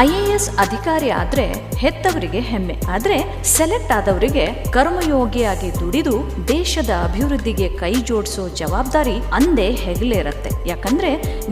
IAS ಅಧಿಕಾರಿ ಆದ್ರೆ ಹೆತ್ತವರಿಗೆ ಹೆಮ್ಮೆ, ಆದ್ರೆ ಸೆಲೆಕ್ಟ್ ಆದವರಿಗೆ ಕರ್ಮಯೋಗಿಯಾಗಿ ದುಡಿದು ದೇಶದ ಅಭಿವೃದ್ಧಿಗೆ ಕೈ ಜೋಡಿಸೋ ಜವಾಬ್ದಾರಿ ಅಂದೇ ಹೆಗಲೇರತ್ತೆ. ಯಾಕಂದ್ರೆ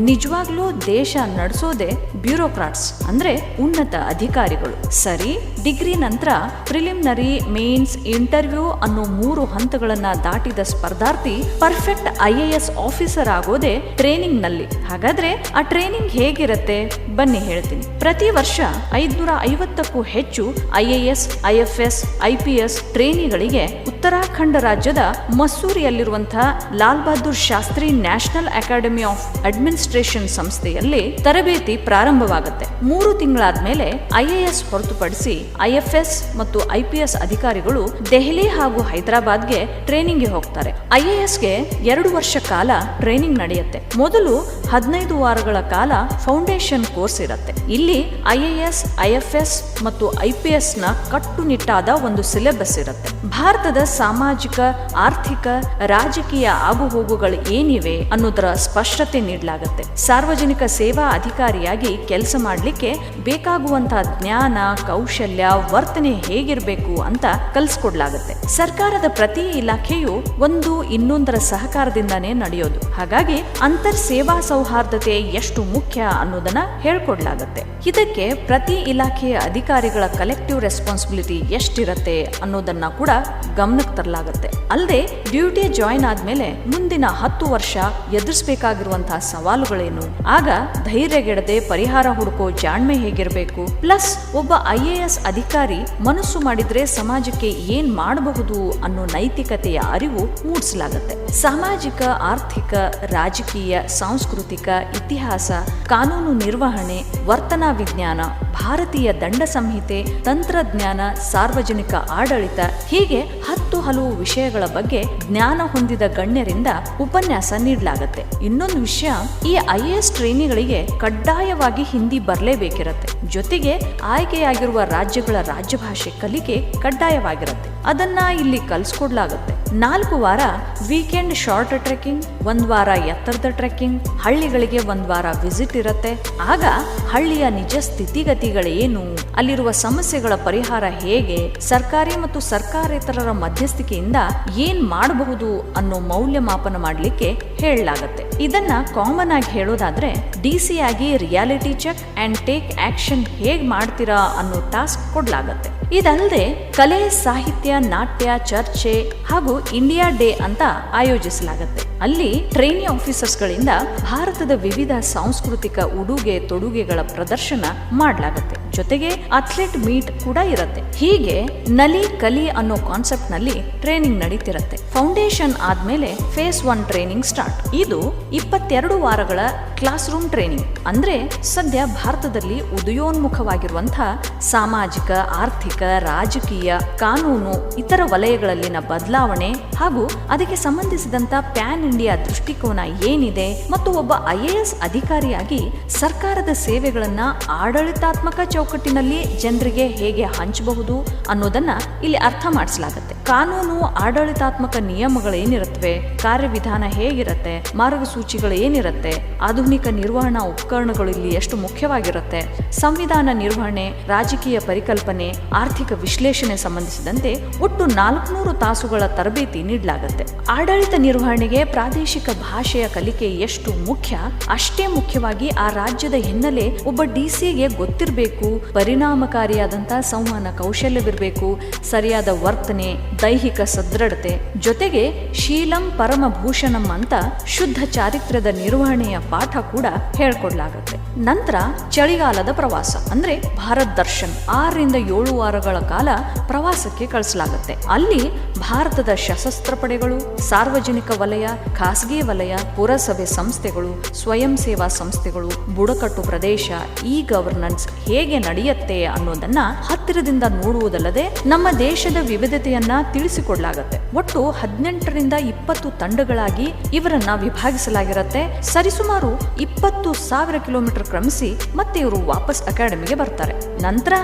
ನಿಜವಾಗ್ಲೂ ದೇಶ ನಡೆಸೋದೇ ಬ್ಯೂರೋಕ್ರಾಟ್ಸ್ ಅಂದ್ರೆ ಉನ್ನತ ಅಧಿಕಾರಿಗಳು. ಸರಿ, ಡಿಗ್ರಿ ನಂತರ ಪ್ರಿಲಿಮಿನರಿ, ಮೇನ್ಸ್, ಇಂಟರ್ವ್ಯೂ ಅನ್ನೋ 3 ಹಂತಗಳನ್ನ ದಾಟಿದ ಸ್ಪರ್ಧಾರ್ಥಿ ಪರ್ಫೆಕ್ಟ್ IAS ಆಫೀಸರ್ ಆಗೋದೇ ಟ್ರೈನಿಂಗ್ ನಲ್ಲಿ. ಹಾಗಾದ್ರೆ ಆ ಟ್ರೈನಿಂಗ್ ಹೇಗಿರತ್ತೆ ಬನ್ನಿ ಹೇಳ್ತೀನಿ. ಪ್ರತಿ ವರ್ಷ 550ಕ್ಕೂ ಹೆಚ್ಚು IAS, IFS, IPS ಟ್ರೈನಿಗಳಿಗೆ ಉತ್ತರಾಖಂಡ ರಾಜ್ಯದ ಮಸ್ಸೂರಿಯಲ್ಲಿರುವಂತಹ Lal Bahadur Shastri National Academy of Administration ಸಂಸ್ಥೆಯಲ್ಲಿ ತರಬೇತಿ ಪ್ರಾರಂಭವಾಗುತ್ತೆ. 3 ತಿಂಗಳಾದ್ಮೇಲೆ IAS ಹೊರತುಪಡಿಸಿ IFS ಮತ್ತು IPS ಅಧಿಕಾರಿಗಳು ದೆಹಲಿ ಹಾಗೂ ಹೈದರಾಬಾದ್ಗೆ ಟ್ರೈನಿಂಗ್ಗೆ ಹೋಗ್ತಾರೆ. IASಗೆ 2 ವರ್ಷ ಕಾಲ ಟ್ರೈನಿಂಗ್ ನಡೆಯುತ್ತೆ. ಮೊದಲು 15 ವಾರಗಳ ಕಾಲ ಫೌಂಡೇಶನ್ ಕೋರ್ಸ್ ಇರುತ್ತೆ. ಇಲ್ಲಿ IAS, IFS ಮತ್ತು IPS ನ ಕಟ್ಟುನಿಟ್ಟಾದ ಒಂದು ಸಿಲೆಬಸ್ ಇರುತ್ತೆ. ಭಾರತದ ಸಾಮಾಜಿಕ, ಆರ್ಥಿಕ, ರಾಜಕೀಯ ಆಗುಹೋಗುಗಳು ಏನಿವೆ ಅನ್ನೋದರ ಸ್ಪಷ್ಟತೆ ನೀಡಲಾಗುತ್ತೆ. ಸಾರ್ವಜನಿಕ ಸೇವಾ ಅಧಿಕಾರಿಯಾಗಿ ಕೆಲಸ ಮಾಡಲಿಕ್ಕೆ ಬೇಕಾಗುವಂತಹ ಜ್ಞಾನ, ಕೌಶಲ್ಯ, ವರ್ತನೆ ಹೇಗಿರಬೇಕು ಅಂತ ಕಲಿಸ್ಕೊಡ್ಲಾಗುತ್ತೆ. ಸರ್ಕಾರದ ಪ್ರತಿ ಇಲಾಖೆಯು ಒಂದು ಇನ್ನೊಂದರ ಸಹಕಾರದಿಂದಾನೇ ನಡೆಯೋದು. ಹಾಗಾಗಿ ಅಂತರ್ ಸೇವಾ ಸೌಹಾರ್ದತೆ ಎಷ್ಟು ಮುಖ್ಯ ಅನ್ನೋದನ್ನ ಹೇಳ್ಕೊಡ್ಲಾಗುತ್ತೆ. ಇದಕ್ಕೆ ಪ್ರತಿ ಇಲಾಖೆಯ ಅಧಿಕಾರಿಗಳ ಕಲೆಕ್ಟಿವ್ ರೆಸ್ಪಾನ್ಸಿಬಿಲಿಟಿ ಎಷ್ಟಿರತ್ತೆ ಅನ್ನೋದನ್ನ ಕೂಡ ಗಮನಕ್ಕೆ ತರಲಾಗುತ್ತೆ. ಅಲ್ಲದೆ ಡ್ಯೂಟಿ ಜಾಯಿನ್ ಆದ್ಮೇಲೆ ಮುಂದಿನ 10 ವರ್ಷ ಎದುರಿಸಬೇಕಾಗಿರುವಂತಹ ಸವಾಲುಗಳೇನು, ಆಗ ಧೈರ್ಯಗೆಡದೆ ಪರಿಹಾರ ಹುಡುಕೋ ಜಾಣ್ಮೆ ಹೇಗಿರಬೇಕು, ಪ್ಲಸ್ ಒಬ್ಬ IAS ಅಧಿಕಾರಿ ಮನಸ್ಸು ಮಾಡಿದ್ರೆ ಸಮಾಜಕ್ಕೆ ಏನ್ ಮಾಡಬಹುದು ಅನ್ನೋ ನೈತಿಕತೆಯ ಅರಿವು ಮೂಡಿಸಲಾಗುತ್ತೆ. ಸಾಮಾಜಿಕ, ಆರ್ಥಿಕ, ರಾಜಕೀಯ, ಸಾಂಸ್ಕೃತಿಕ, ಇತಿಹಾಸ, ಕಾನೂನು ನಿರ್ವಹಣೆ, ವರ್ತನಾ ವಿಜ್ಞಾನ, ಭಾರತೀಯ ದಂಡ ಸಂಹಿತೆ, ತಂತ್ರಜ್ಞಾನ, ಸಾರ್ವಜನಿಕ ಆಡಳಿತ ಹೀಗೆ 10 ಹಲವು ವಿಷಯಗಳ ಬಗ್ಗೆ ಜ್ಞಾನ ಹೊಂದಿದ ಗಣ್ಯರಿಂದ ಉಪನ್ಯಾಸ ನೀಡಲಾಗುತ್ತೆ. ಇನ್ನೊಂದು ವಿಷಯ, ಈ IAS ಟ್ರೈನಿಗಳಿಗೆ ಕಡ್ಡಾಯವಾಗಿ ಹಿಂದಿ ಬರಲೇಬೇಕಿರತ್ತೆ. ಜೊತೆಗೆ ಆಯ್ಕೆಯಾಗಿರುವ ರಾಜ್ಯಗಳ ರಾಜ್ಯಭಾಷೆ ಕಲಿಕೆ ಕಡ್ಡಾಯವಾಗಿರುತ್ತೆ. ಅದನ್ನ ಇಲ್ಲಿ ಕಲಿಸ್ಕೊಡ್ಲಾಗುತ್ತೆ. 4 ವಾರ ವೀಕೆಂಡ್ ಶಾರ್ಟ್ ಟ್ರೆಕ್ಕಿಂಗ್, 1 ವಾರ ಎತ್ತರದ ಟ್ರೆಕ್ಕಿಂಗ್, ಹಳ್ಳಿಗಳಿಗೆ 1 ವಾರ ವಿಸಿಟ್ ಇರುತ್ತೆ. ಆಗ ಹಳ್ಳಿಯ ನಿಜ ಸ್ಥಿತಿಗತಿಗಳೇನು, ಅಲ್ಲಿರುವ ಸಮಸ್ಯೆಗಳ ಪರಿಹಾರ ಹೇಗೆ, ಸರ್ಕಾರಿ ಮತ್ತು ಸರ್ಕಾರೇತರರ ಮಧ್ಯಸ್ಥಿಕೆಯಿಂದ ಏನ್ ಮಾಡಬಹುದು ಅನ್ನೋ ಮೌಲ್ಯಮಾಪನ ಮಾಡಲಿಕ್ಕೆ ಹೇಳಲಾಗುತ್ತೆ. ಇದನ್ನ ಕಾಮನ್ ಆಗಿ ಹೇಳೋದಾದ್ರೆ DC ಆಗಿ reality check and take action ಹೇಗ್ ಮಾಡ್ತೀರಾ ಅನ್ನೋ ಟಾಸ್ಕ್ ಕೊಡ್ಲಾಗತ್ತೆ. ಇದಲ್ಲದೆ ಕಲೆ, ಸಾಹಿತ್ಯ, ನಾಟ್ಯ, ಚರ್ಚೆ ಹಾಗೂ ಇಂಡಿಯಾ ಡೇ ಅಂತ ಆಯೋಜಿಸಲಾಗುತ್ತೆ. ಅಲ್ಲಿ ಟ್ರೈನಿ ಆಫೀಸರ್ಸ್ ಗಳಿಂದ ಭಾರತದ ವಿವಿಧ ಸಾಂಸ್ಕೃತಿಕ ಉಡುಗೆ ತೊಡುಗೆಗಳ ಪ್ರದರ್ಶನ ಮಾಡಲಾಗುತ್ತೆ. ಜೊತೆಗೆ ಅಥ್ಲೆಟ್ ಮೀಟ್ ಕೂಡ ಇರುತ್ತೆ. ಹೀಗೆ ನಲಿ ಕಲಿ ಅನ್ನೋ ಕಾನ್ಸೆಪ್ಟ್ ನಲ್ಲಿ ಟ್ರೈನಿಂಗ್ ನಡೀತಿರುತ್ತೆ. ಫೌಂಡೇಶನ್ ಆದ್ಮೇಲೆ ಫೇಸ್ 1 ಟ್ರೈನಿಂಗ್ ಸ್ಟಾರ್ಟ್. ಇದು 22 ವಾರಗಳ ಕ್ಲಾಸ್ ರೂಮ್ ಟ್ರೈನಿಂಗ್. ಅಂದ್ರೆ ಸದ್ಯ ಭಾರತದಲ್ಲಿ ಉದಯೋನ್ಮುಖವಾಗಿರುವಂತಹ ಸಾಮಾಜಿಕ, ಆರ್ಥಿಕ, ರಾಜಕೀಯ, ಕಾನೂನು, ಇತರ ವಲಯಗಳಲ್ಲಿನ ಬದಲಾವಣೆ ಹಾಗೂ ಅದಕ್ಕೆ ಸಂಬಂಧಿಸಿದಂತ ಪ್ಯಾನ್ ಇಂಡಿಯಾ ದೃಷ್ಟಿಕೋನ ಏನಿದೆ ಮತ್ತು ಒಬ್ಬ IAS ಅಧಿಕಾರಿಯಾಗಿ ಸರ್ಕಾರದ ಸೇವೆಗಳನ್ನ ಆಡಳಿತಾತ್ಮಕ ಚೌಕಟ್ಟಿನಲ್ಲಿ ಜನರಿಗೆ ಹೇಗೆ ಹಂಚಬಹುದು ಅನ್ನೋದನ್ನ ಇಲ್ಲಿ ಅರ್ಥ ಮಾಡಿಸಲಾಗುತ್ತೆ. ಕಾನೂನು, ಆಡಳಿತಾತ್ಮಕ ನಿಯಮಗಳೇನಿರುತ್ತವೆ, ಕಾರ್ಯವಿಧಾನ ಹೇಗಿರುತ್ತೆ, ಮಾರ್ಗಸೂಚಿಗಳು ಏನಿರುತ್ತೆ, ಆಧುನಿಕ ನಿರ್ವಹಣಾ ಉಪಕರಣಗಳು ಇಲ್ಲಿ ಎಷ್ಟು ಮುಖ್ಯವಾಗಿರುತ್ತೆ, ಸಂವಿಧಾನ ನಿರ್ವಹಣೆ, ರಾಜಕೀಯ ಪರಿಕಲ್ಪನೆ, ಆರ್ಥಿಕ ವಿಶ್ಲೇಷಣೆ ಸಂಬಂಧಿಸಿದಂತೆ ಒಟ್ಟು 400 ತಾಸುಗಳ ತರಬೇತಿ ನೀಡಲಾಗುತ್ತೆ. ಆಡಳಿತ ನಿರ್ವಹಣೆಗೆ ಪ್ರಾದೇಶಿಕ ಭಾಷೆಯ ಕಲಿಕೆ ಎಷ್ಟು ಮುಖ್ಯ, ಅಷ್ಟೇ ಮುಖ್ಯವಾಗಿ ಆ ರಾಜ್ಯದ ಹಿನ್ನೆಲೆ ಒಬ್ಬ DCಗೆ ಗೊತ್ತಿರಬೇಕು. ಪರಿಣಾಮಕಾರಿಯಾದಂತಹ ಸಂವಹನ ಕೌಶಲ್ಯವಿರಬೇಕು, ಸರಿಯಾದ ವರ್ತನೆ, ದೈಹಿಕ ಸದೃಢತೆ, ಜೊತೆಗೆ ಶೀಲಂ ಪರಮಭೂಷಣಂ ಅಂತ ಶುದ್ಧ ಚಾರಿತ್ರ್ಯದ ನಿರ್ವಹಣೆಯ ಪಾಠ ಕೂಡ ಹೇಳ್ಕೊಡ್ಲಾಗುತ್ತೆ. ನಂತರ ಚಳಿಗಾಲದ ಪ್ರವಾಸ ಅಂದ್ರೆ ಭಾರತ್ ದರ್ಶನ್ 6 ರಿಂದ 7 ವಾರಗಳ ಕಾಲ ಪ್ರವಾಸಕ್ಕೆ ಕಳಿಸಲಾಗುತ್ತೆ. ಅಲ್ಲಿ ಭಾರತದ ಸಶಸ್ತ್ರ ಪಡೆಗಳು, ಸಾರ್ವಜನಿಕ ವಲಯ, ಖಾಸಗಿ ವಲಯ, ಪುರಸಭೆ ಸಂಸ್ಥೆಗಳು, ಸ್ವಯಂ ಸೇವಾ ಸಂಸ್ಥೆಗಳು, ಬುಡಕಟ್ಟು ಪ್ರದೇಶ, ಇ ಗವರ್ನೆನ್ಸ್ ಹೇಗೆ ನಡೆಯುತ್ತೆ ಅನ್ನೋದನ್ನ ಹತ್ತಿರದಿಂದ ನೋಡುವುದಲ್ಲದೆ ನಮ್ಮ ದೇಶದ ವಿವಿಧತೆಯನ್ನ ತಿಳಿಸಿಕೊಡ್ಲಾಗತ್ತೆ. ಒಟ್ಟು 18 ರಿಂದ 20 ತಂಡಗಳಾಗಿ ಇವರನ್ನ ವಿಭಾಗಿಸಲಾಗಿರುತ್ತೆ. ಸರಿಸುಮಾರು 20,000 ಕಿಲೋಮೀಟರ್ ಕ್ರಮಿಸಿ ಮತ್ತೆ ಇವರು ವಾಪಸ್ ಅಕಾಡೆಮಿಗೆ ಬರ್ತಾರೆ. ನಂತರ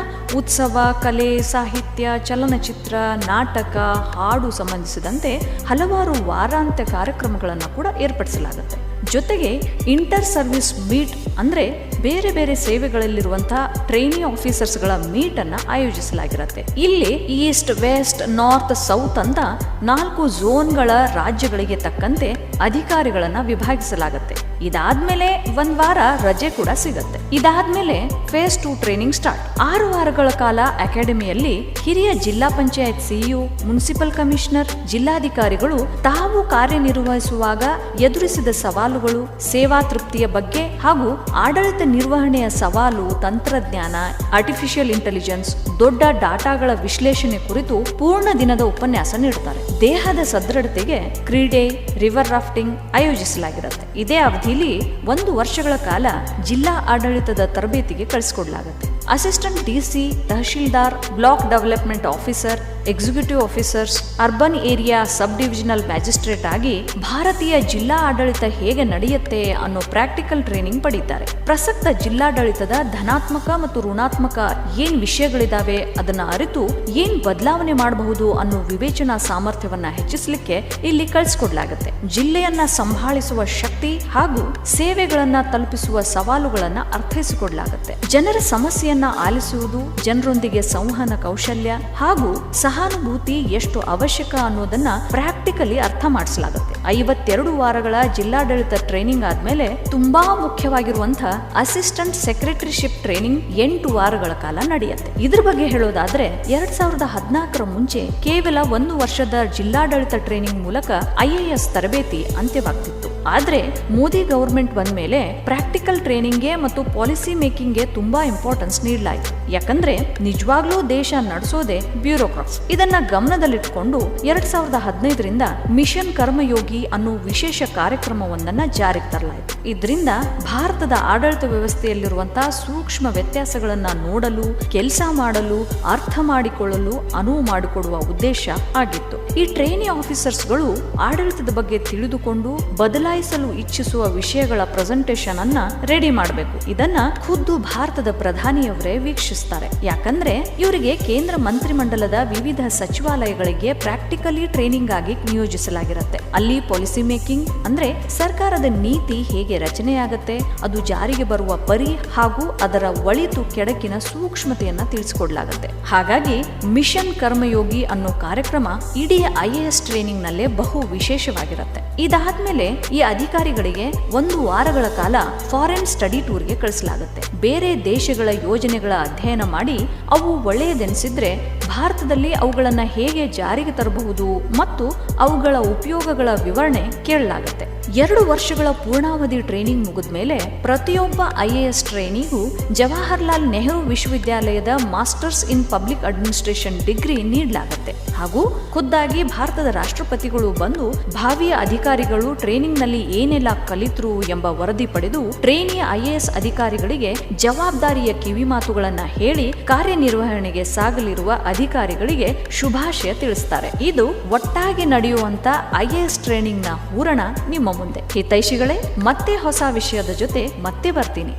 ಉತ್ಸವ, ಕಲೆ, ಸಾಹಿತ್ಯ, ಚಲನಚಿತ್ರ, ನಾಟಕ, ಹಾಡು ಸಂಬಂಧಿಸಿದಂತೆ ಹಲವಾರು ವಾರಾಂತ್ಯ ಕಾರ್ಯಕ್ರಮಗಳನ್ನು ಕೂಡ ಏರ್ಪಡಿಸಲಾಗುತ್ತೆ. ಜೊತೆಗೆ ಇಂಟರ್ ಸರ್ವಿಸ್ ಮೀಟ್ ಅಂದ್ರೆ ಬೇರೆ ಬೇರೆ ಸೇವೆಗಳಲ್ಲಿರುವಂತಹ ಟ್ರೈನಿ ಆಫೀಸರ್ಸ್ಗಳ ಮೀಟ್ ಅನ್ನ ಆಯೋಜಿಸಲಾಗಿರುತ್ತೆ. ಇಲ್ಲಿ ಈಸ್ಟ್, ವೆಸ್ಟ್, ನಾರ್ತ್, ಸೌತ್ ಅಂತ 4 ಝೋನ್ಗಳ ರಾಜ್ಯಗಳಿಗೆ ತಕ್ಕಂತೆ ಅಧಿಕಾರಿಗಳನ್ನ ವಿಭಾಗಿಸಲಾಗುತ್ತೆ. ಇದಾದ್ಮೇಲೆ 1 ವಾರ ರಜೆ ಕೂಡ ಸಿಗುತ್ತೆ. ಇದಾದ್ಮೇಲೆ ಫೇಸ್ 2 ಟ್ರೈನಿಂಗ್ ಸ್ಟಾರ್ಟ್. 6 ವಾರಗಳ ಕಾಲ ಅಕಾಡೆಮಿಯಲ್ಲಿ ಹಿರಿಯ ಜಿಲ್ಲಾ ಪಂಚಾಯತ್ ಸಿಇಒ, ಮುನ್ಸಿಪಲ್ ಕಮಿಷನರ್, ಜಿಲ್ಲಾಧಿಕಾರಿಗಳು ತಾವು ಕಾರ್ಯನಿರ್ವಹಿಸುವಾಗ ಎದುರಿಸಿದ ಸವಾಲುಗಳು, ಸೇವಾ ತೃಪ್ತಿಯ ಬಗ್ಗೆ ಹಾಗೂ ಆಡಳಿತ ನಿರ್ವಹಣೆಯ ಸವಾಲು, ತಂತ್ರಜ್ಞಾನ, ಆರ್ಟಿಫಿಷಿಯಲ್ ಇಂಟೆಲಿಜೆನ್ಸ್, ದೊಡ್ಡ ಡಾಟಾಗಳ ವಿಶ್ಲೇಷಣೆ ಕುರಿತು ಪೂರ್ಣ ದಿನದ ಉಪನ್ಯಾಸ ನೀಡುತ್ತಾರೆ. ದೇಹದ ಸದೃಢತೆಗೆ ಕ್ರೀಡೆ, ರಿವರ್ ರಾಫ್ಟಿಂಗ್ ಆಯೋಜಿಸಲಾಗಿರುತ್ತೆ. ಇದೇ ಅವಧಿಯಲ್ಲಿ 1 ವರ್ಷಗಳ ಕಾಲ ಜಿಲ್ಲಾ ಆಡಳಿತದ ತರಬೇತಿಗೆ ಕಳಿಸಿಕೊಡಲಾಗುತ್ತೆ. Assistant DC, tahsildar, block development officer, executive officers, urban area sub divisional magistrate ಆಗಿ ಭಾರತೀಯ ಜಿಲ್ಲಾ ಆಡಳಿತ ಹೇಗೆ ನಡೆಯುತ್ತೆ ಅನ್ನೋ ಪ್ರಾಕ್ಟಿಕಲ್ ಟ್ರೈನಿಂಗ್ ಪಡೀತಾರೆ. ಪ್ರಸಕ್ತ ಜಿಲ್ಲಾಡಳಿತದ ಧನಾತ್ಮಕ ಮತ್ತು ಋಣಾತ್ಮಕ ಏನ್ ವಿಷಯಗಳಿದಾವೆ ಅದನ್ನ ಅರಿತು ಏನ್ ಬದಲಾವಣೆ ಮಾಡಬಹುದು ಅನ್ನೋ ವಿವೇಚನಾ ಸಾಮರ್ಥ್ಯವನ್ನ ಹೆಚ್ಚಿಸಲಿಕ್ಕೆ ಇಲ್ಲಿ ಕಳಿಸಿಕೊಡ್ಲಾಗುತ್ತೆ. ಜಿಲ್ಲೆಯನ್ನ ಸಂಭಾಳಿಸುವ ಶಕ್ತಿ ಹಾಗೂ ಸೇವೆಗಳನ್ನ ತಲುಪಿಸುವ ಸವಾಲುಗಳನ್ನ ಅರ್ಥೈಸಿಕೊಡ್ಲಾಗುತ್ತೆ. ಜನರ ಸಮಸ್ಯೆಯನ್ನ ಆಲಿಸುವುದು, ಜನರೊಂದಿಗೆ ಸಂವಹನ ಕೌಶಲ್ಯ ಹಾಗೂ ಸಹಾನುಭೂತಿ ಎಷ್ಟು ಅವಶ್ಯಕ ಅನ್ನೋದನ್ನ ಪ್ರಾಕ್ಟಿಕಲಿ ಅರ್ಥ ಮಾಡಿಸಲಾಗುತ್ತೆ. 52 ವಾರಗಳ ಜಿಲ್ಲಾಡಳಿತ ಟ್ರೈನಿಂಗ್ ಆದ್ಮೇಲೆ ತುಂಬಾ ಮುಖ್ಯವಾಗಿರುವಂತಹ ಅಸಿಸ್ಟೆಂಟ್ ಸೆಕ್ರೆಟರಿಶಿಪ್ ಟ್ರೈನಿಂಗ್ 8 ವಾರಗಳ ಕಾಲ ನಡೆಯುತ್ತೆ. ಇದ್ರ ಬಗ್ಗೆ ಹೇಳೋದಾದ್ರೆ 2014 ಮುಂಚೆ ಕೇವಲ 1 ವರ್ಷದ ಜಿಲ್ಲಾಡಳಿತ ಟ್ರೈನಿಂಗ್ ಮೂಲಕ IAS ತರಬೇತಿ ಅಂತ್ಯವಾಗ್ತಿತ್ತು. ಆದ್ರೆ ಮೋದಿ ಗವರ್ಮೆಂಟ್ ಬಂದ ಮೇಲೆ ಪ್ರಾಕ್ಟಿಕಲ್ ಟ್ರೈನಿಂಗ್ಗೆ ಮತ್ತು ಪಾಲಿಸಿ ಮೇಕಿಂಗ್ಗೆ ತುಂಬಾ ಇಂಪಾರ್ಟೆನ್ಸ್ ನೀಡಲಾಯಿತು. ಯಾಕಂದ್ರೆ ನಿಜವಾಗ್ಲೂ ದೇಶ ನಡೆಸೋದೇ ಬ್ಯೂರೋಕ್ರಾಟ್ಸ್. ಇದನ್ನ ಗಮನದಲ್ಲಿಟ್ಟುಕೊಂಡು 2015ರಿಂದ ಮಿಷನ್ ಕರ್ಮಯೋಗಿ ಅನ್ನೋ ವಿಶೇಷ ಕಾರ್ಯಕ್ರಮವೊಂದನ್ನ ಜಾರಿಗೆ ತರಲಾಯಿತು. ಇದರಿಂದ ಭಾರತದ ಆಡಳಿತ ವ್ಯವಸ್ಥೆಯಲ್ಲಿರುವಂತಹ ಸೂಕ್ಷ್ಮ ವ್ಯತ್ಯಾಸಗಳನ್ನ ನೋಡಲು, ಕೆಲಸ ಮಾಡಲು, ಅರ್ಥ ಮಾಡಿಕೊಳ್ಳಲು ಅನುವು ಮಾಡಿಕೊಡುವ ಉದ್ದೇಶ ಆಗಿತ್ತು. ಈ ಟ್ರೈನಿ ಆಫೀಸರ್ಸ್ಗಳು ಆಡಳಿತದ ಬಗ್ಗೆ ತಿಳಿದುಕೊಂಡು ಬದಲಾಯಿಸಲು ಇಚ್ಛಿಸುವ ವಿಷಯಗಳ ಪ್ರೆಸೆಂಟೇಷನ್ ಅನ್ನ ರೆಡಿ ಮಾಡಬೇಕು. ಇದನ್ನ ಖುದ್ದು ಭಾರತದ ಪ್ರಧಾನಿಯವರೇ ವೀಕ್ಷಿಸ್ತಾರೆ. ಯಾಕಂದ್ರೆ ಇವರಿಗೆ ಕೇಂದ್ರ ಮಂತ್ರಿಮಂಡಲದ ವಿವಿಧ ಸಚಿವಾಲಯಗಳಿಗೆ ಪ್ರಾಕ್ಟಿಕಲಿ ಟ್ರೈನಿಂಗ್ ಆಗಿ ನಿಯೋಜಿಸಲಾಗಿರುತ್ತೆ. ಅಲ್ಲಿ ಪಾಲಿಸಿ ಮೇಕಿಂಗ್ ಅಂದ್ರೆ ಸರ್ಕಾರದ ನೀತಿ ಹೇಗೆ ರಚನೆಯಾಗತ್ತೆ, ಅದು ಜಾರಿಗೆ ಬರುವ ಪರಿ ಹಾಗೂ ಅದರ ಒಳಿತು ಕೆಡಕಿನ ಸೂಕ್ಷ್ಮತೆಯನ್ನ ತಿಳಿಸಿಕೊಡ್ಲಾಗುತ್ತೆ. ಹಾಗಾಗಿ ಮಿಷನ್ ಕರ್ಮಯೋಗಿ ಅನ್ನೋ ಕಾರ್ಯಕ್ರಮ ಇಡೀ IAS ಟ್ರೈನಿಂಗ್ ನಲ್ಲೇ ಬಹು ವಿಶೇಷವಾಗಿರುತ್ತೆ. ಇದಾದ್ಮೇಲೆ ಈ ಅಧಿಕಾರಿಗಳಿಗೆ 1 ವಾರಗಳ ಕಾಲ ಫಾರಿನ್ ಸ್ಟಡಿ ಟೂರ್ಗೆ ಕಳಿಸಲಾಗುತ್ತೆ. ಬೇರೆ ದೇಶಗಳ ಯೋಜನೆಗಳ ಅಧ್ಯಯನ ಮಾಡಿ ಅವು ಒಳ್ಳೆಯದೆನಿಸಿದ್ರೆ ಭಾರತದಲ್ಲಿ ಅವುಗಳನ್ನ ಹೇಗೆ ಜಾರಿಗೆ ತರಬಹುದು ಮತ್ತು ಅವುಗಳ ಉಪಯೋಗಗಳ ವಿವರಣೆ ಕೇಳಲಾಗುತ್ತೆ. 2 ವರ್ಷಗಳ ಪೂರ್ಣಾವಧಿ ಟ್ರೈನಿಂಗ್ ಮುಗಿದ ಮೇಲೆ ಪ್ರತಿಯೊಬ್ಬ IAS ಟ್ರೈನಿಗೂ ಜವಾಹರ್ಲಾಲ್ ನೆಹರು ವಿಶ್ವವಿದ್ಯಾಲಯದ masters in public administration degree ನೀಡಲಾಗುತ್ತೆ. ಹಾಗೂ ಖುದ್ದಾಗಿ ಭಾರತದ ರಾಷ್ಟ್ರಪತಿಗಳು ಬಂದು ಭಾವಿಯ ಅಧಿಕಾರಿಗಳು ಟ್ರೈನಿಂಗ್ ನಲ್ಲಿ ಏನೆಲ್ಲ ಕಲಿತರು ಎಂಬ ವರದಿ ಪಡೆದು ಟ್ರೈನಿ IAS ಅಧಿಕಾರಿಗಳಿಗೆ ಜವಾಬ್ದಾರಿಯ ಕಿವಿಮಾತುಗಳನ್ನ ಹೇಳಿ ಕಾರ್ಯನಿರ್ವಹಣೆಗೆ ಸಾಗಲಿರುವ ಅಧಿಕಾರಿಗಳಿಗೆ ಶುಭಾಶಯ ತಿಳಿಸ್ತಾರೆ. ಇದು ಒಟ್ಟಾಗಿ ನಡೆಯುವಂತ IAS ಟ್ರೈನಿಂಗ್ ನ ಹೂರಣ ನಿಮ್ಮ ಮುಂದೆ. ಹಿತೈಷಿಗಳೇ, ಮತ್ತೆ ಹೊಸ ವಿಷಯದ ಜೊತೆ ಮತ್ತೆ ಬರ್ತೀನಿ.